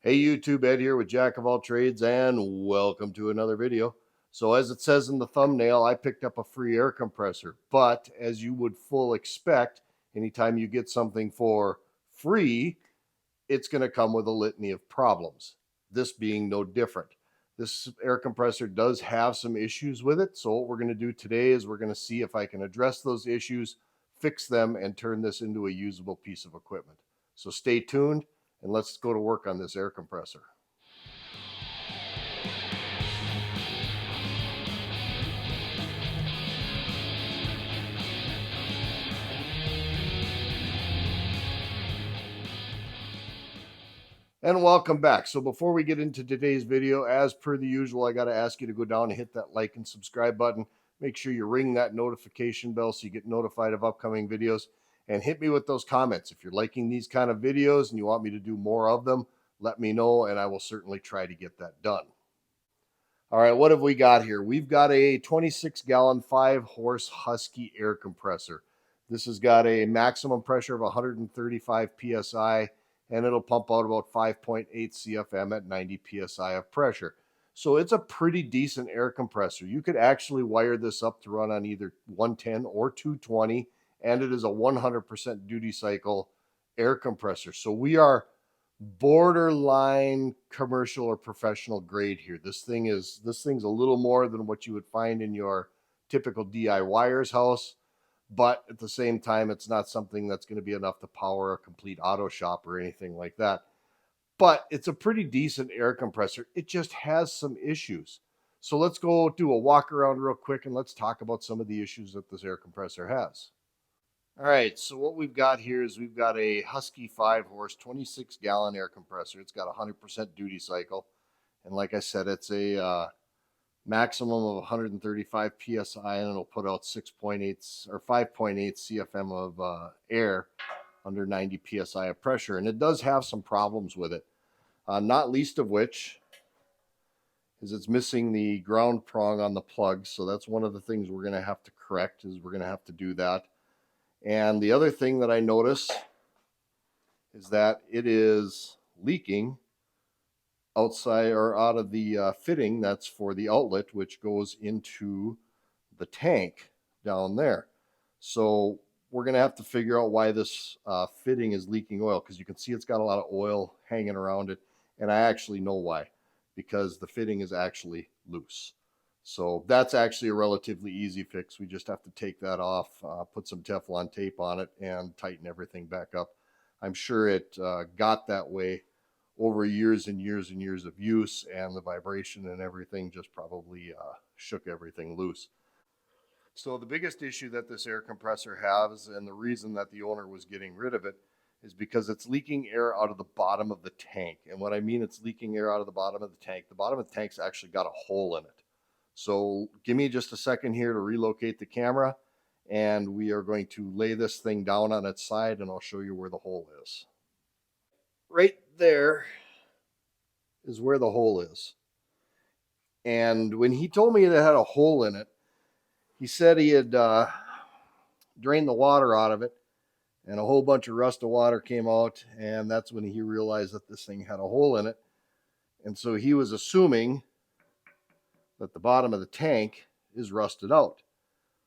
Hey YouTube, Ed here with Jack of All Trades, and welcome to another video. So as it says in the thumbnail, I picked up a free air compressor, but as you would full expect, anytime you get something for free, it's going to come with a litany of problems. This being no different. This air compressor does have some issues with it, so what we're going to do today is we're going to see if I can address those issues, fix them, and turn this into a usable piece of equipment. So stay tuned and let's go to work on this air compressor. And welcome back. So before we get into today's video, as per the usual, I got to ask you to go down and hit that like and subscribe button. Make sure you ring that notification bell so you get notified of upcoming videos, and hit me with those comments. If you're liking these kind of videos and you want me to do more of them, let me know and I will certainly try to get that done. All right, what have we got here? We've got a 26-gallon 5-horse Husky air compressor. This has got a maximum pressure of 135 psi, and it'll pump out about 5.8 CFM at 90 psi of pressure. So it's a pretty decent air compressor. You could actually wire this up to run on either 110 or 220, and it is a 100% duty cycle air compressor. So we are borderline commercial or professional grade here. This thing's a little more than what you would find in your typical DIYer's house, but at the same time, it's not something that's going to be enough to power a complete auto shop or anything like that. But it's a pretty decent air compressor. It just has some issues. So let's go do a walk around real quick and let's talk about some of the issues that this air compressor has. All right, so what we've got here is we've got a Husky 5-horse, 26-gallon air compressor. It's got a 100% duty cycle. And like I said, it's a maximum of 135 psi, and it'll put out 6.8 or 5.8 CFM of air under 90 psi of pressure. And it does have some problems with it, not least of which is it's missing the ground prong on the plug. So that's one of the things we're going to have to correct, is we're going to have to do that. And the other thing that I notice is that it is leaking outside or out of the fitting that's for the outlet, which goes into the tank down there. So we're going to have to figure out why this fitting is leaking oil, because you can see it's got a lot of oil hanging around it. And I actually know why, because the fitting is actually loose. So that's actually a relatively easy fix. We just have to take that off, put some Teflon tape on it, and tighten everything back up. I'm sure it got that way over years and years and years of use, and the vibration and everything just probably shook everything loose. So the biggest issue that this air compressor has, and the reason that the owner was getting rid of it, is because it's leaking air out of the bottom of the tank. And what I mean it's leaking air out of the bottom of the tank's actually got a hole in it. So give me just a second here to relocate the camera, and we are going to lay this thing down on its side, and I'll show you where the hole is. Right there is where the hole is. And when he told me it had a hole in it, he said he had drained the water out of it, and a whole bunch of rust of water came out, and that's when he realized that this thing had a hole in it. And so he was assuming that the bottom of the tank is rusted out.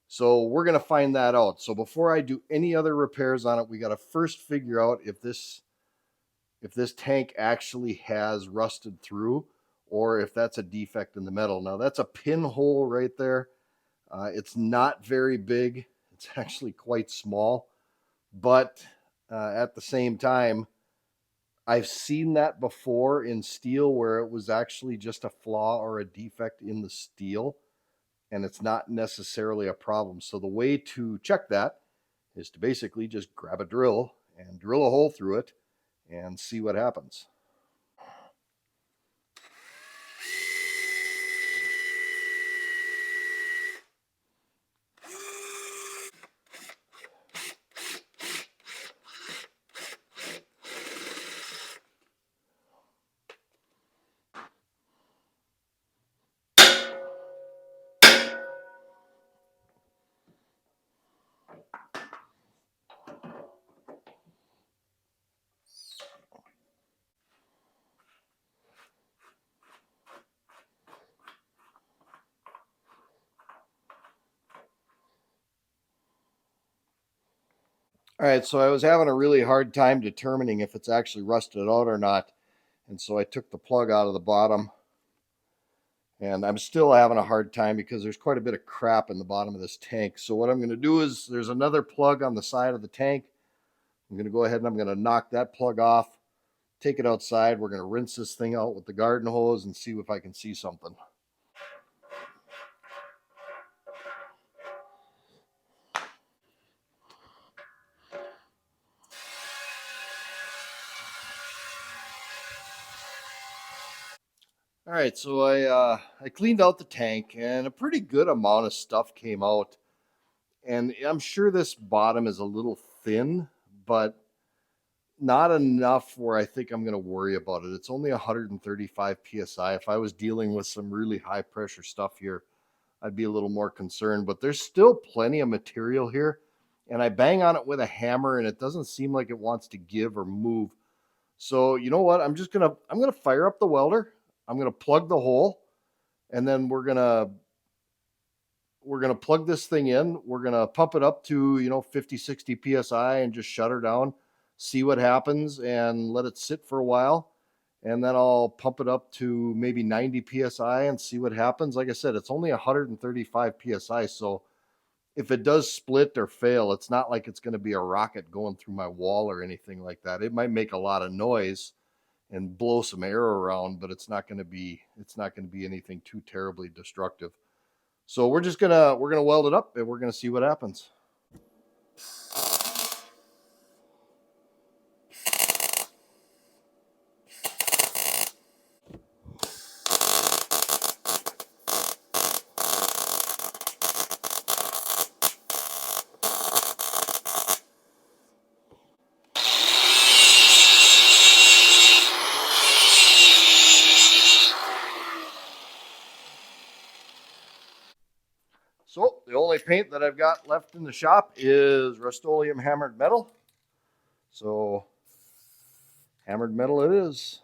So we're going to find that out. So before I do any other repairs on it, we got to first figure out if this tank actually has rusted through, or if that's a defect in the metal. Now that's a pinhole right there. It's not very big. It's actually quite small, but at the same time, I've seen that before in steel where it was actually just a flaw or a defect in the steel, and it's not necessarily a problem. So the way to check that is to basically just grab a drill and drill a hole through it and see what happens. All right, so I was having a really hard time determining if it's actually rusted out or not. And so I took the plug out of the bottom, and I'm still having a hard time because there's quite a bit of crap in the bottom of this tank. So what I'm going to do is there's another plug on the side of the tank. I'm going to go ahead and I'm going to knock that plug off, take it outside. We're going to rinse this thing out with the garden hose and see if I can see something. All right, so I cleaned out the tank, and a pretty good amount of stuff came out. And I'm sure this bottom is a little thin, but not enough where I think I'm going to worry about it. It's only 135 psi. If I was dealing with some really high pressure stuff here, I'd be a little more concerned. But there's still plenty of material here, and I bang on it with a hammer, and it doesn't seem like it wants to give or move. So you know what? I'm gonna fire up the welder. I'm gonna plug the hole, and then we're gonna plug this thing in. We're gonna pump it up to 50, 60 psi and just shut her down, see what happens, and let it sit for a while. And then I'll pump it up to maybe 90 psi and see what happens. Like I said, it's only 135 psi, so if it does split or fail, it's not like it's going to be a rocket going through my wall or anything like that. It might make a lot of noise and blow some air around, but it's not going to be anything too terribly destructive. So we're gonna weld it up and we're gonna see what happens. So the only paint that I've got left in the shop is Rust-Oleum hammered metal. So hammered metal it is.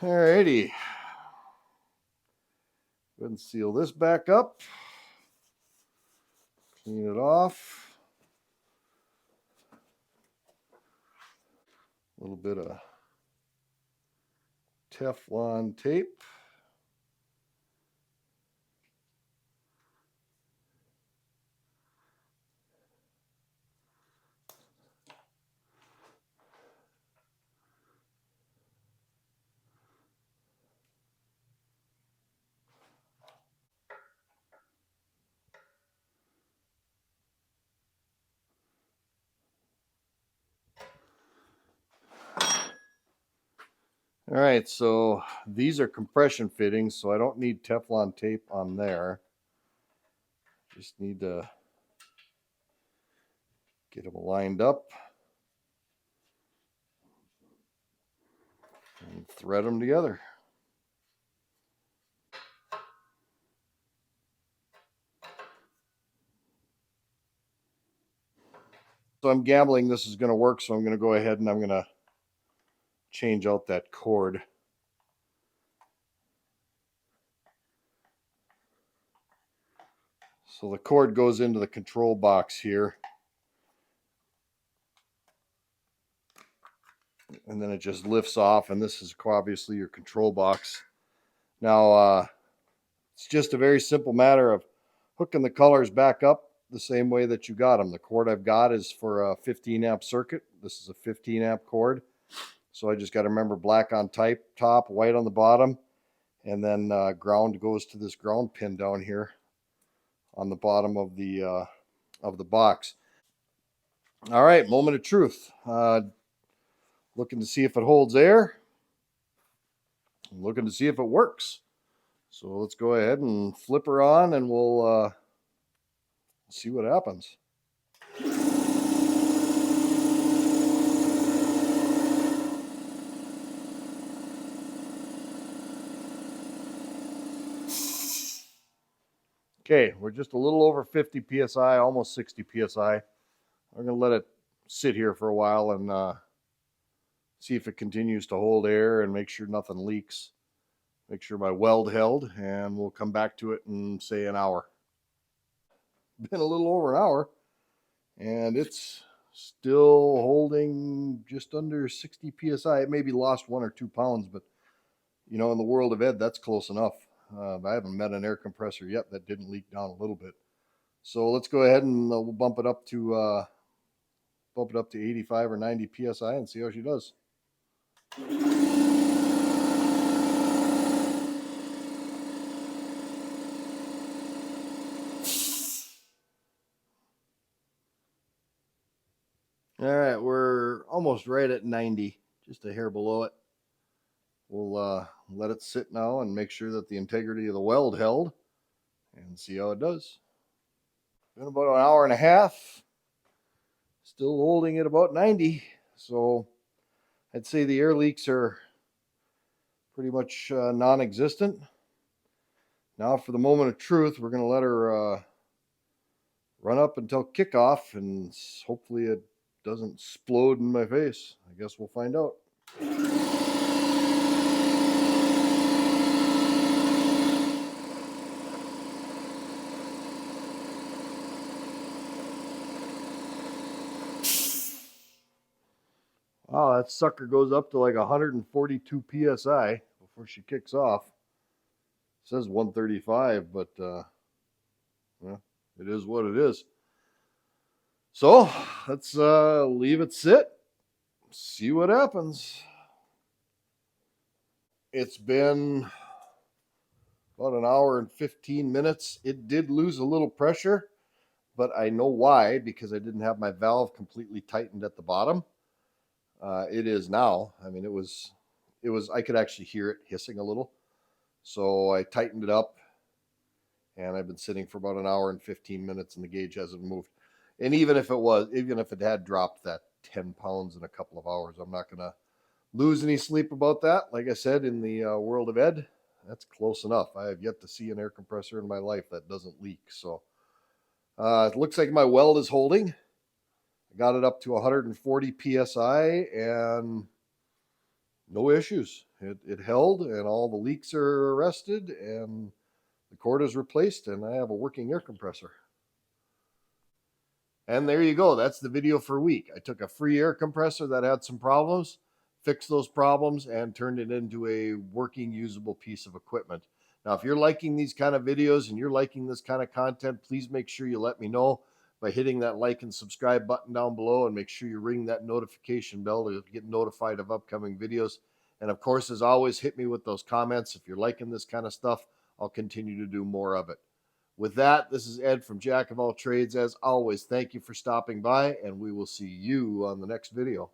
Alrighty. Go ahead and seal this back up. Clean it off. A little bit of Teflon tape. All right, so these are compression fittings, so I don't need Teflon tape on there. Just need to get them lined up and thread them together. So I'm gambling this is going to work, so I'm going to go ahead and I'm going to change out that cord. So the cord goes into the control box here, and then it just lifts off, and this is obviously your control box. Now, it's just a very simple matter of hooking the colors back up the same way that you got them. The cord I've got is for a 15 amp circuit. This is a 15 amp cord. So I just got to remember black on top, white on the bottom, and then ground goes to this ground pin down here on the bottom of the box. All right, moment of truth. Looking to see if it holds air. I'm looking to see if it works. So let's go ahead and flip her on and we'll see what happens. Okay, we're just a little over 50 psi, almost 60 psi. I'm going to let it sit here for a while and see if it continues to hold air and make sure nothing leaks. Make sure my weld held, and we'll come back to it in, say, an hour. Been a little over an hour, and it's still holding just under 60 psi. It maybe lost 1 or 2 pounds, but you know, in the world of Ed, that's close enough. I haven't met an air compressor yet that didn't leak down a little bit. So let's go ahead and we'll bump it up to 85 or 90 psi and see how she does. All right, we're almost right at 90, just a hair below it. We'll let it sit now and make sure that the integrity of the weld held and see how it does. Been about an hour and a half, still holding at about 90. So I'd say the air leaks are pretty much non-existent. Now for the moment of truth, we're going to let her run up until kickoff, and hopefully it doesn't explode in my face. I guess we'll find out. Wow, that sucker goes up to like 142 psi before she kicks off. It says 135, but well, it is what it is. So let's leave it sit, see what happens. It's been about an hour and 15 minutes. It did lose a little pressure, but I know why, because I didn't have my valve completely tightened at the bottom. It is now. I mean, it was, I could actually hear it hissing a little. So I tightened it up, and I've been sitting for about an hour and 15 minutes, and the gauge hasn't moved. And even if it had dropped that 10 pounds in a couple of hours, I'm not going to lose any sleep about that. Like I said, in the world of Ed, that's close enough. I have yet to see an air compressor in my life that doesn't leak. So it looks like my weld is holding. I got it up to 140 psi and no issues. It held, and all the leaks are arrested, and the cord is replaced, and I have a working air compressor. And there you go. That's the video for a week. I took a free air compressor that had some problems, fixed those problems, and turned it into a working, usable piece of equipment. Now, if you're liking these kind of videos and you're liking this kind of content, please make sure you let me know by hitting that like and subscribe button down below, and make sure you ring that notification bell to get notified of upcoming videos. And of course, as always, hit me with those comments. If you're liking this kind of stuff, I'll continue to do more of it. With that, this is Ed from Jack of All Trades. As always, thank you for stopping by, and we will see you on the next video.